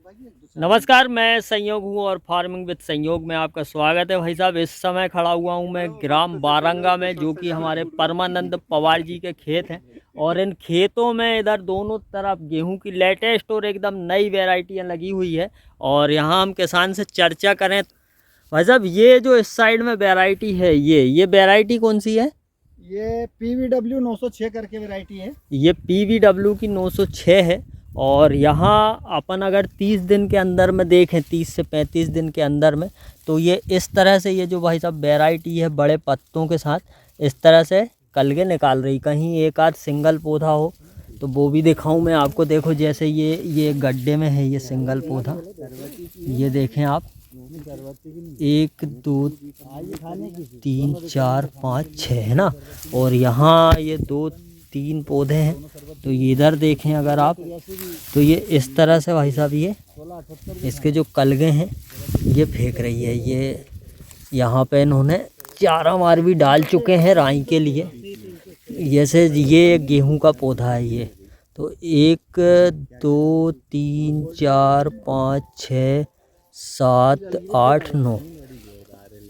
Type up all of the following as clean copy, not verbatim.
नमस्कार, मैं संयोग हूँ और फार्मिंग विद संयोग में आपका स्वागत है। भाई साहब, इस समय खड़ा हुआ हूँ मैं ग्राम बारंगा में, जो कि हमारे परमानंद पवार जी के खेत हैं। और इन खेतों में इधर दोनों तरफ गेहूं की लेटेस्ट और एकदम नई वेराइटियाँ लगी हुई है। और यहाँ हम किसान से चर्चा करें, भाई साहब ये जो इस साइड में वेराइटी है, ये वेराइटी कौन सी है? ये PVW 906 करके वैरायटी है। ये PVW की 906 है। और यहाँ अपन अगर 30 दिन के अंदर में देखें, 30 से 35 दिन के अंदर में, तो ये इस तरह से, ये जो भाई साहब वैरायटी है बड़े पत्तों के साथ इस तरह से कलगे निकाल रही। कहीं एक आध सिंगल पौधा हो तो वो भी दिखाऊं मैं आपको। देखो जैसे ये गड्ढे में है ये सिंगल पौधा, ये देखें आप, 1 2 3 4 5 6 है ना। और यहाँ ये 2 3 पौधे हैं। तो ये इधर देखें अगर आप, तो ये इस तरह से भाई साहब ये इसके जो कलगे हैं ये फेंक रही है। ये यहाँ पे इन्होंने चारा मार भी डाल चुके हैं राई के लिए। जैसे ये गेहूं का पौधा है ये, तो 1 2 3 4 5 6 7 8 9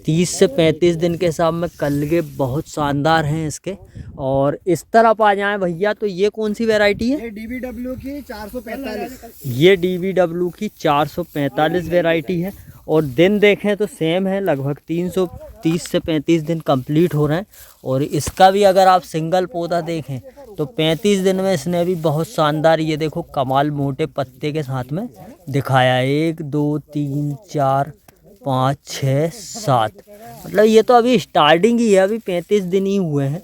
30 से 35 दिन के हिसाब में कलगे बहुत शानदार हैं इसके। और इस तरफ आ जाएं भैया, तो ये कौन सी वैरायटी है? ये DBW की 445। ये DBW की 445 वैरायटी है। और दिन देखें तो सेम है, लगभग 330 से 35 दिन कंप्लीट हो रहे हैं। और इसका भी अगर आप सिंगल पौधा देखें तो 35 दिन में इसने भी बहुत शानदार, ये देखो कमाल मोटे पत्ते के साथ में दिखाया। 1 2 3 4 5 6 7, मतलब ये तो अभी स्टार्टिंग ही है, अभी 35 दिन ही हुए हैं।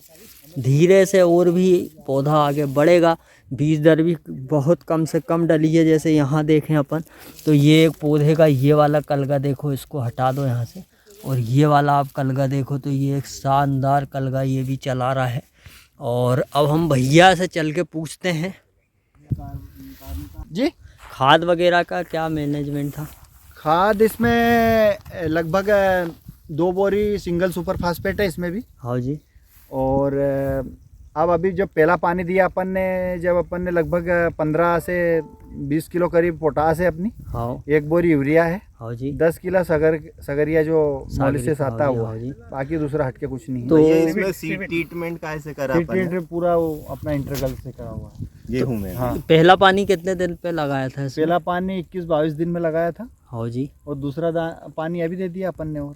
धीरे से और भी पौधा आगे बढ़ेगा। बीज दर भी बहुत कम से कम डली है। जैसे यहाँ देखें अपन, तो ये एक पौधे का ये वाला कलगा देखो, इसको हटा दो यहाँ से। और ये वाला आप कलगा देखो, तो ये एक शानदार कलगा ये भी चला रहा है। और अब हम भैया से चल के पूछते हैं जी, खाद वगैरह का क्या मैनेजमेंट था? खाद इसमें लगभग 2 बोरी सिंगल सुपर फास्फेट है इसमें भी। हाँ जी। और अब अभी जब पहला पानी दिया अपन ने लगभग 15 से 20 किलो करीब पोटास है अपनी। हाँ 1 बोरी यूरिया है। हाँ जी। 10 किलो सगरिया जो मॉलिसिस आता हाँ हुआ जी। है, बाकी दूसरा हटके कुछ नहीं है। तो ये इसमें सीड ट्रीटमेंट कैसे करा अपन ने? ट्रीटमेंट पूरा वो अपना इंटरगल से करा हुआ है गेहूं में। हाँ, पहला पानी कितने दिन पे लगाया था इसमें? पहला पानी 21-22 दिन में लगाया था। हाँ जी। और दूसरा पानी अभी दे दिया अपन ने। और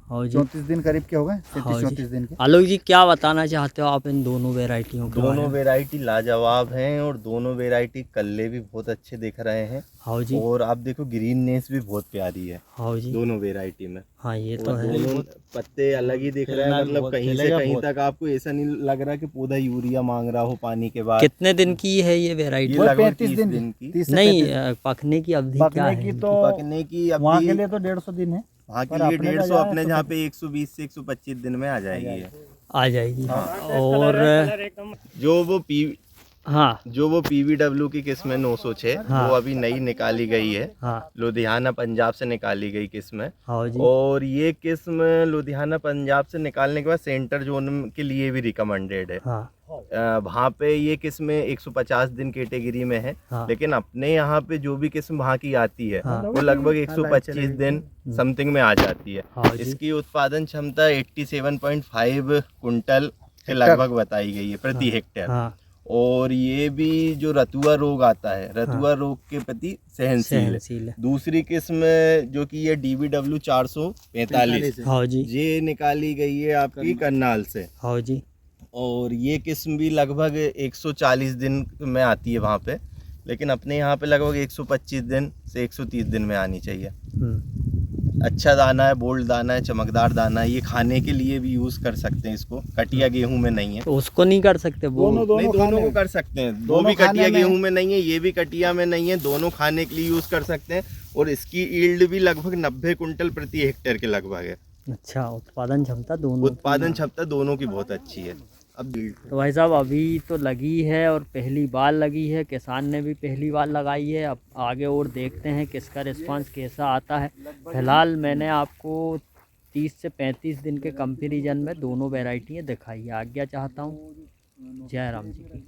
हाँ जी। 34 दिन करीब के हो गए, हाँ जी। 34 दिन के। आलोक जी, क्या बताना चाहते हो आप इन दोनों वेराइटियों के बारे दोनों में? वेराइटी लाजवाब हैं और दोनों वेराइटी कल्ले भी बहुत अच्छे दिख रहे हैं। हाँ जी। और आप देखो ग्रीननेस भी बहुत प्यारी है हाँ जी। दोनों वेराइटी में। हाँ ये तो और है। दोनों पत्ते अलग ही दिख रहे हैं, मतलब कहीं से कहीं तक आपको ऐसा नहीं लग रहा कि पौधा यूरिया मांग रहा हो पानी के बाद। कितने दिन की है ये वेराइटी? ये लगभग 35 30 दिन की। 30 से नहीं, 35 पकने की अवधि क्या पकने है? की तो पकने की वहाँ के अभी लिए तो 150 दिन है। वहाँ के पर लिए अपने का 150, जाए अपने तो जहाँ पे 120 से 125 दिन में आ जाएगी ये। आ जाएगी। और जो वो PVW की किस्म है 906, हाँ। वो अभी नई निकाली गई है। हाँ लुधियाना पंजाब से निकाली गई किस्म है। हाँ जी। और ये किस्म लुधियाना पंजाब से निकालने के बाद सेंटर जोन के लिए भी रिकमेंडेड है। हाँ वहाँ पे ये किस्म 150 दिन कैटेगरी में है। हाँ। लेकिन अपने यहाँ पे जो भी किस्म वहाँ की आती है, हाँ। वो लगभग 125 दिन समथिंग में आ जाती है। हाँ जी। इसकी उत्पादन क्षमता 87.5 कुंटल के लगभग बताई गई है प्रति हेक्टेयर। हाँ। और ये भी जो रतुआ रोग आता है, रतुआ रोग के प्रति सहनशील है। दूसरी किस्म जो कि ये DBW 445, हाँ जी। ये निकाली गई है आपकी करनाल से। हाँ जी। और ये किस्म भी लगभग 140 दिन में आती है वहाँ पे, लेकिन अपने यहाँ पे लगभग 125 दिन से 130 दिन में आनी चाहिए। अच्छा दाना है, बोल्ड दाना है, चमकदार दाना है। ये खाने के लिए भी यूज़ कर सकते हैं इसको। कटिया गेहूं में नहीं है तो उसको नहीं कर सकते वो? दोनों को कर सकते हैं। दो भी कटिया गेहूं में नहीं है, ये भी कटिया में नहीं है, दोनों खाने के लिए यूज़ कर सकते हैं। और इसकी ईल्ड भी लगभग 90 कुंटल प्रति हेक्टेयर के लगभग है। अच्छा, उत्पादन क्षमता दोनों की बहुत अच्छी है। अब तो भाई साहब अभी तो लगी है और पहली बार लगी है, किसान ने भी पहली बार लगाई है। अब आगे और देखते हैं किसका रिस्पांस कैसा आता है। फिलहाल मैंने आपको 30 से 35 दिन के कंपैरिजन में दोनों वैरायटियाँ दिखाई है। आज्ञा चाहता हूँ। जय राम जी की।